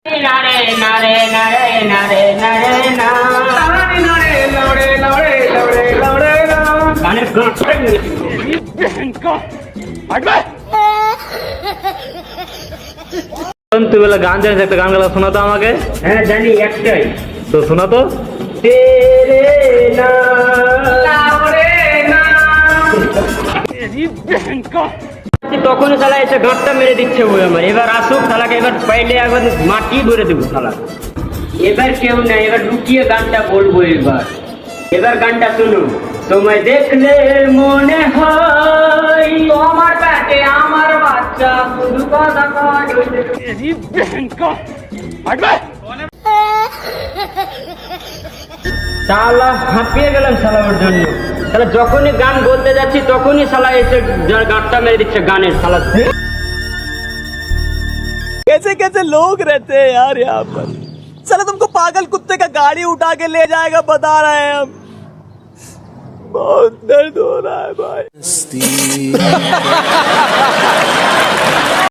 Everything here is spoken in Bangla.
নারে নারে নারে নারে নারে না নারে নারে লড়ে লড়ে লড়ে লড়ে না গানের গানটাই মেরেছি তুই বলে গান জানিস, একটা গান গালা শোনাতো আমাকে। হ্যাঁ জানি, একটাই। তো শোনাতো। তেরে না লাউরে না তখনই শালা এসে গাঁটটা মেরে দিচ্ছে ওই আমার। এবার আসুক শালাকে, এবার পাইলে একবার মাটি ভরে দেবো শালা। এবার কেউ নাই, এবার লুকিয়ে গানটা বলবো। এবার গানটা শুনুন। তোমায় দেখলে মনে হয় তোমার পেটে আমার বাচ্চা, শুধু কথা কয় শালা হাঁপিয়ে গেলাম শালা ওর জন্য। শালা যখনই গান বলতে যাচ্ছি তখনই শালা এসে গাঁটটা মেরে দিচ্ছে গানের শালা। कैसे कैसे लोग रहते हैं यार यहाँ पर। साला तुमको पागल कुत्ते का गाड़ी उठा के ले जाएगा बता रहे हैं हम। बहुत दर्द हो रहा है भाई।